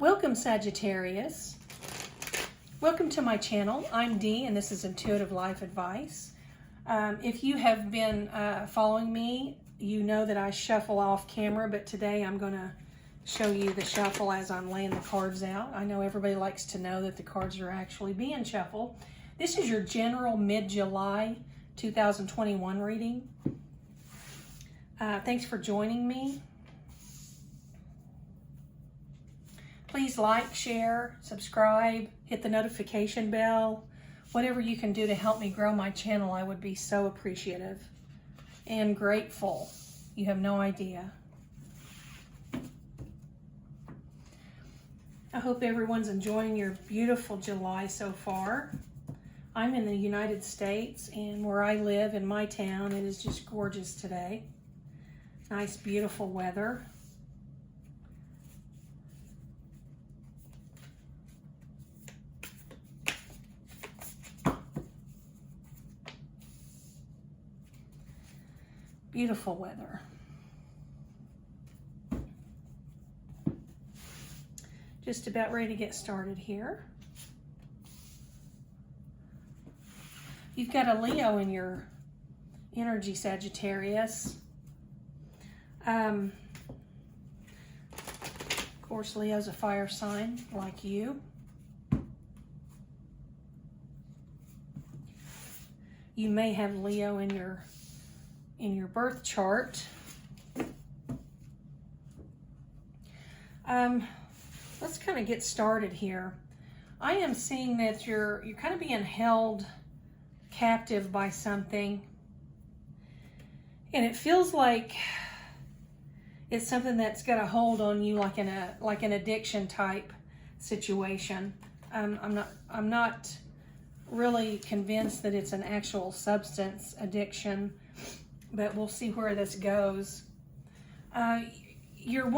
Welcome, Sagittarius. Welcome to my channel. I'm Dee, and this is Intuitive Life Advice. If you have been following me, you know that I shuffle off camera, but today I'm going to show you the shuffle as I'm laying the cards out. I know everybody likes to know that the cards are actually being shuffled. This is your general mid-July 2021 reading. Thanks for joining me. Please like, share, subscribe, hit the notification bell. Whatever you can do to help me grow my channel, I would be so appreciative and grateful. You have no idea. I hope everyone's enjoying your beautiful July so far. I'm in the United States, and where I live in my town, it is just gorgeous today. Nice, beautiful weather. Beautiful weather. Just about ready to get started here. You've got a Leo in your energy, Sagittarius. Of course, Leo's a fire sign like you. You may have Leo in your birth chart. Let's kind of get started here. I am seeing that you're kind of being held captive by something, and it feels like it's something that's got a hold on you, like an addiction type situation. I'm not really convinced that it's an actual substance addiction, but we'll see where this goes. You're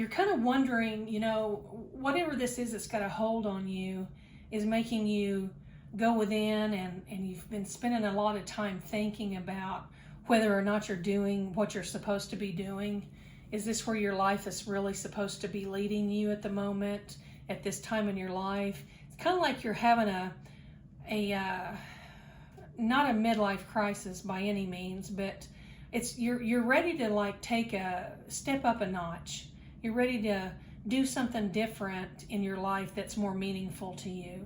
kind of wondering, you know, whatever this is that's got a hold on you is making you go within, and you've been spending a lot of time thinking about whether or not you're doing what you're supposed to be doing. Is this where your life is really supposed to be leading you at the moment, at this time in your life? It's kind of like you're having not a midlife crisis by any means, but you're ready to like take a step up a notch. You're ready to do something different in your life that's more meaningful to you.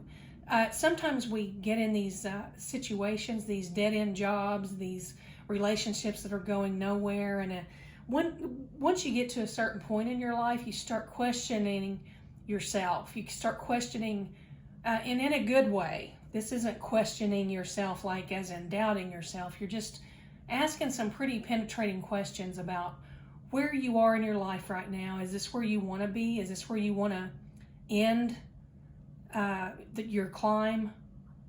Sometimes we get in these situations, these dead-end jobs, these relationships that are going nowhere, and once you get to a certain point in your life, you start questioning yourself. You start questioning, and in a good way. This isn't questioning yourself like as in doubting yourself. You're just asking some pretty penetrating questions about where you are in your life right now. Is this where you want to be? Is this where you want to end your climb?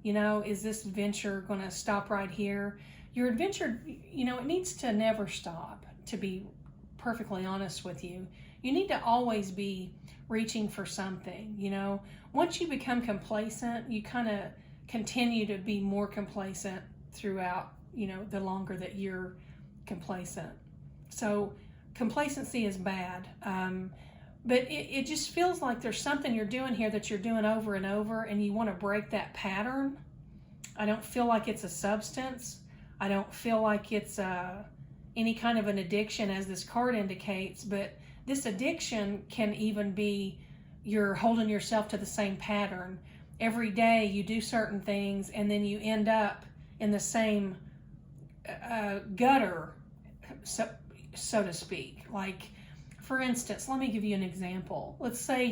You know, is this adventure going to stop right here? Your adventure, you know, it needs to never stop, to be perfectly honest with you. You need to always be reaching for something, you know. Once you become complacent, you kind of continue to be more complacent throughout, you know, the longer that you're complacent. So complacency is bad. But it just feels like there's something you're doing here that you're doing over and over, and you want to break that pattern. I don't feel like it's a substance. I don't feel like it's any kind of an addiction, as this card indicates, but this addiction can even be you're holding yourself to the same pattern. Every day you do certain things, and then you end up in the same gutter, so to speak. Like, for instance, let me give you an example. Let's say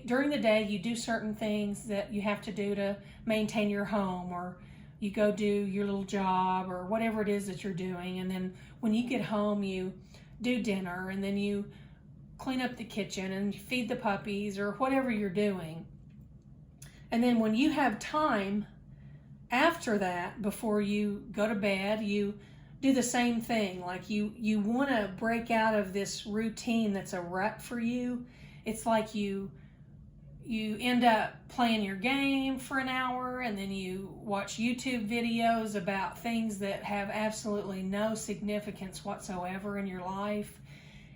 during the day, you do certain things that you have to do to maintain your home, or you go do your little job, or whatever it is that you're doing. And then when you get home, you do dinner, and then you clean up the kitchen and you feed the puppies, or whatever you're doing. And then when you have time after that, before you go to bed, you do the same thing. Like you want to break out of this routine that's a rut for you. It's like you end up playing your game for an hour, and then you watch YouTube videos about things that have absolutely no significance whatsoever in your life.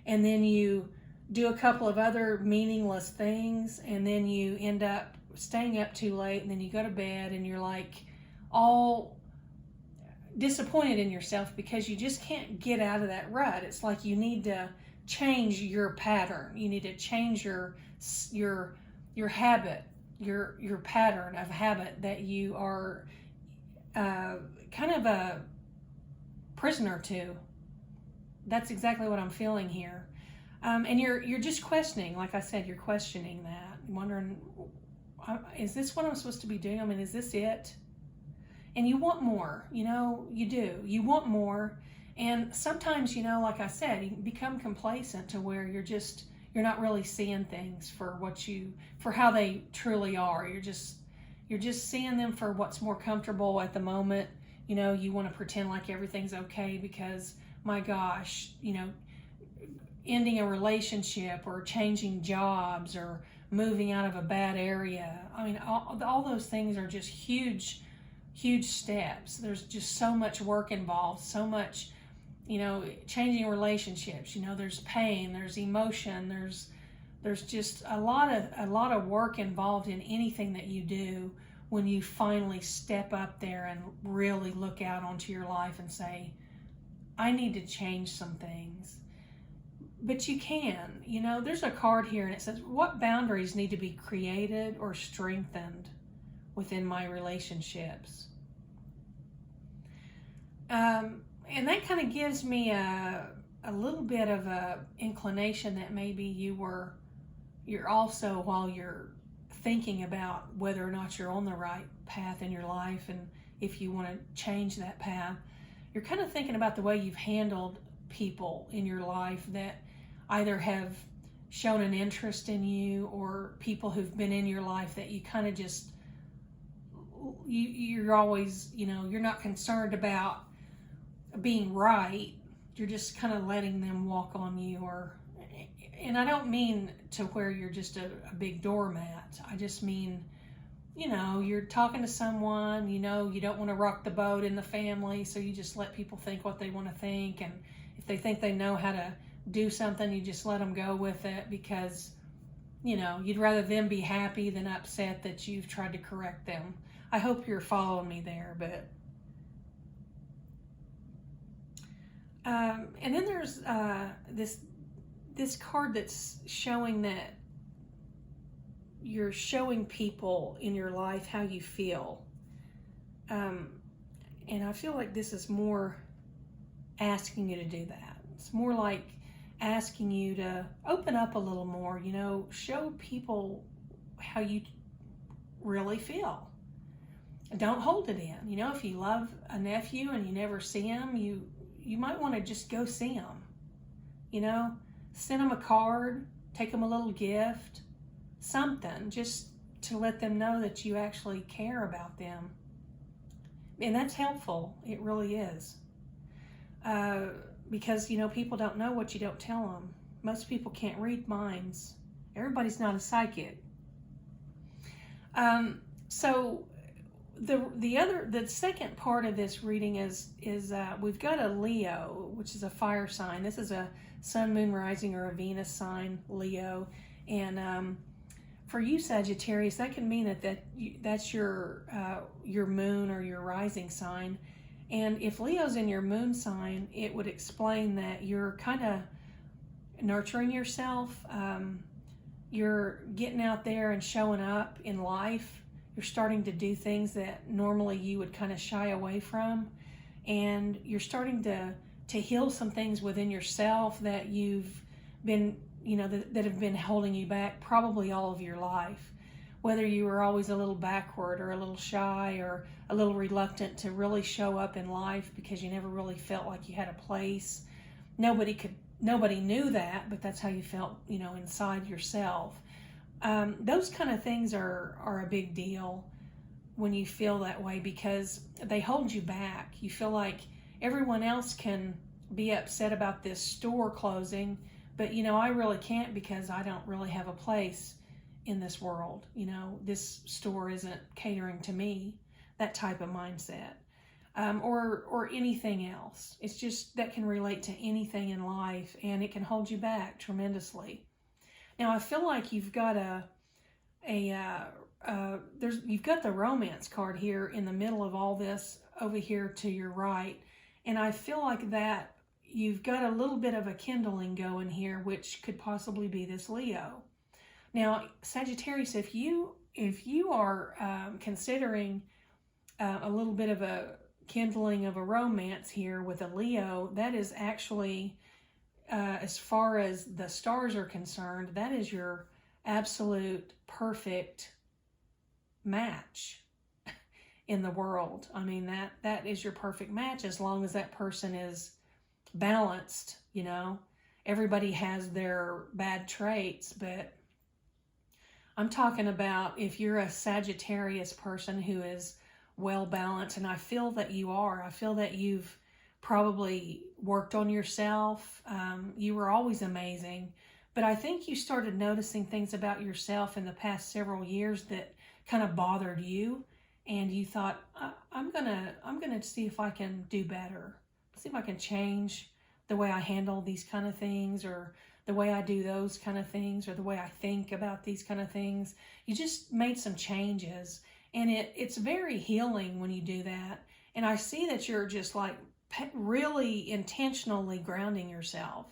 And then you do a couple of other meaningless things, and then you end up staying up too late, and then you go to bed and you're like all disappointed in yourself because you just can't get out of that rut. It's like you need to change your pattern. You need to change your habit, your pattern of habit that you are kind of a prisoner to. That's exactly what I'm feeling here. And you're just questioning, like I said, you're questioning that, wondering, is this what I'm supposed to be doing? I mean, is this it? And you want more, you do. You want more. And sometimes, like I said, you become complacent to where you're not really seeing things for how they truly are. You're just seeing them for what's more comfortable at the moment. You want to pretend like everything's okay because, my gosh, ending a relationship or changing jobs or moving out of a bad area. I mean, all those things are just huge steps. There's just so much work involved, so much, changing relationships. There's pain, there's emotion, there's just a lot of work involved in anything that you do when you finally step up there and really look out onto your life and say, I need to change some things. But you can, there's a card here and it says, what boundaries need to be created or strengthened within my relationships? And that kind of gives me a little bit of a inclination that maybe you're also, while you're thinking about whether or not you're on the right path in your life and if you want to change that path, you're kind of thinking about the way you've handled people in your life that either have shown an interest in you or people who've been in your life that you kind of just, you're always, you're not concerned about being right. You're just kind of letting them walk on you, and I don't mean to where you're just a big doormat. I just mean, you're talking to someone, you don't want to rock the boat in the family, so you just let people think what they want to think, and if they think they know how to do something, you just let them go with it because, you'd rather them be happy than upset that you've tried to correct them. I hope you're following me there, but and then there's this card that's showing that you're showing people in your life how you feel. And I feel like this is more asking you to do that. It's more like asking you to open up a little more, show people how you really feel. Don't hold it in. If you love a nephew and you never see him, you might want to just go see him. Send them a card, take them a little gift, something, just to let them know that you actually care about them. And that's helpful. It really is. Because, people don't know what you don't tell them. Most people can't read minds. Everybody's not a psychic. So the second part of this reading is we've got a Leo, which is a fire sign. This is a sun, moon, rising, or a Venus sign, Leo. And for you, Sagittarius, that can mean that's your moon or your rising sign. And if Leo's in your moon sign, it would explain that you're kind of nurturing yourself. You're getting out there and showing up in life. You're starting to do things that normally you would kind of shy away from. And you're starting to heal some things within yourself that you've been, that have been holding you back probably all of your life. Whether you were always a little backward or a little shy or a little reluctant to really show up in life because you never really felt like you had a place. Nobody knew that, but that's how you felt, inside yourself. Those kind of things are a big deal when you feel that way because they hold you back. You feel like everyone else can be upset about this store closing, but I really can't because I don't really have a place in this world. This store isn't catering to me, that type of mindset. Or anything else. It's just that can relate to anything in life, and it can hold you back tremendously. Now I feel like you've got you've got the romance card here in the middle of all this over here to your right, and I feel like that you've got a little bit of a kindling going here, which could possibly be this Leo. Now, Sagittarius, if you are considering a little bit of a kindling of a romance here with a Leo, that is actually, as far as the stars are concerned, that is your absolute perfect match in the world. I mean, that is your perfect match, as long as that person is balanced. You know, everybody has their bad traits, but I'm talking about if you're a Sagittarius person who is well balanced, and I feel that you are. I feel that you've probably worked on yourself. You were always amazing, but I think you started noticing things about yourself in the past several years that kind of bothered you, and you thought, I'm gonna see if I can do better, see if I can change the way I handle these kind of things, or the way I do those kind of things, or the way I think about these kind of things. You just made some changes, and it's very healing when you do that. And I see that you're just like really intentionally grounding yourself.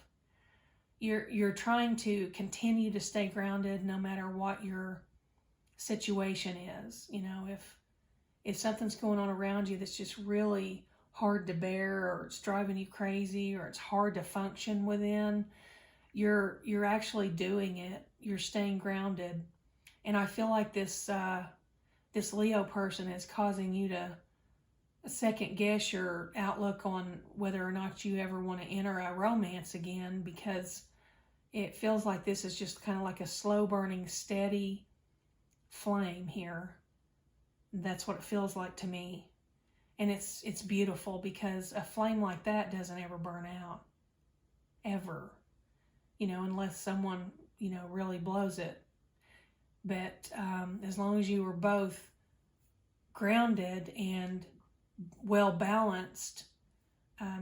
You're trying to continue to stay grounded no matter what your situation is. You know, if something's going on around you that's just really hard to bear, or it's driving you crazy, or it's hard to function within, you're actually doing it. You're staying grounded. And I feel like this Leo person is causing you to second guess your outlook on whether or not you ever want to enter a romance again, because it feels like this is just kind of like a slow burning, steady flame here. That's what it feels like to me. And it's beautiful, because a flame like that doesn't ever burn out, ever, you know, unless someone, you know, really blows it. But as long as you were both grounded and well balanced,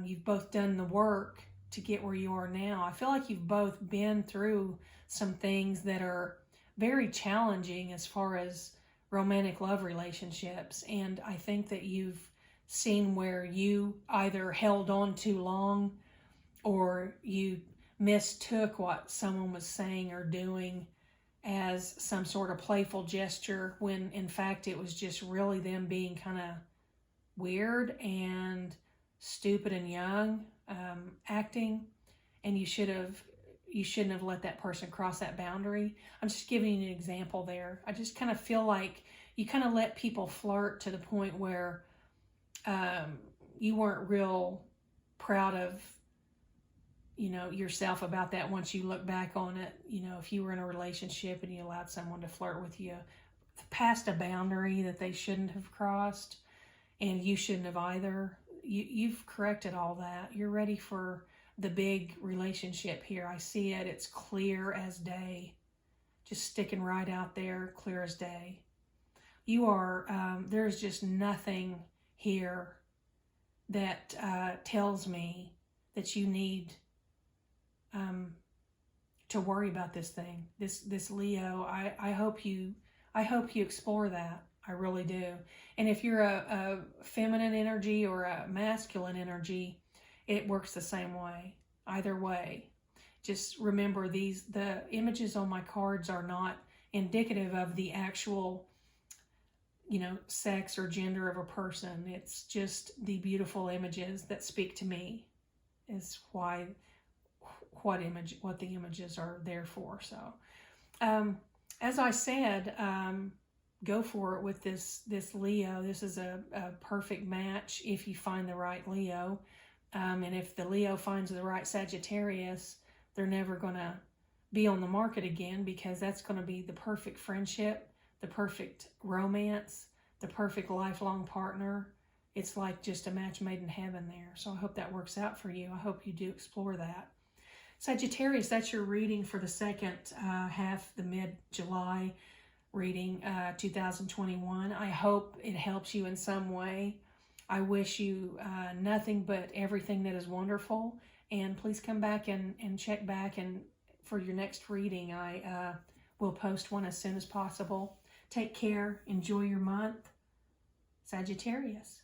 you've both done the work to get where you are now. I feel like you've both been through some things that are very challenging as far as romantic love relationships, and I think that you've seen where you either held on too long, or you mistook what someone was saying or doing as some sort of playful gesture, when in fact it was just really them being kind of weird and stupid and young, acting, and you shouldn't have let that person cross that boundary. I'm just giving you an example there. I just kind of feel like you kind of let people flirt to the point where you weren't real proud of, you know, yourself about that once you look back on it. You know, if you were in a relationship and you allowed someone to flirt with you past a boundary that they shouldn't have crossed, and you shouldn't have either, you've corrected all that. You're ready for the big relationship here. I see it. It's clear as day. Just sticking right out there, clear as day. You are, there's just nothing here that tells me that you need to worry about this thing. This Leo, I hope you explore that. I really do. And if you're a feminine energy or a masculine energy, it works the same way. Either way, just remember the images on my cards are not indicative of the actual, you know, sex or gender of a person. It's just the beautiful images that speak to me is why what the images are there for. So as I said, go for it with this Leo. This is a perfect match if you find the right Leo. And if the Leo finds the right Sagittarius, they're never going to be on the market again, because that's going to be the perfect friendship, the perfect romance, the perfect lifelong partner. It's like just a match made in heaven there. So I hope that works out for you. I hope you do explore that. Sagittarius, that's your reading for the second half, the mid-July reading, 2021. I hope it helps you in some way. I wish you nothing but everything that is wonderful. And please come back and check back and for your next reading. I will post one as soon as possible. Take care. Enjoy your month. Sagittarius.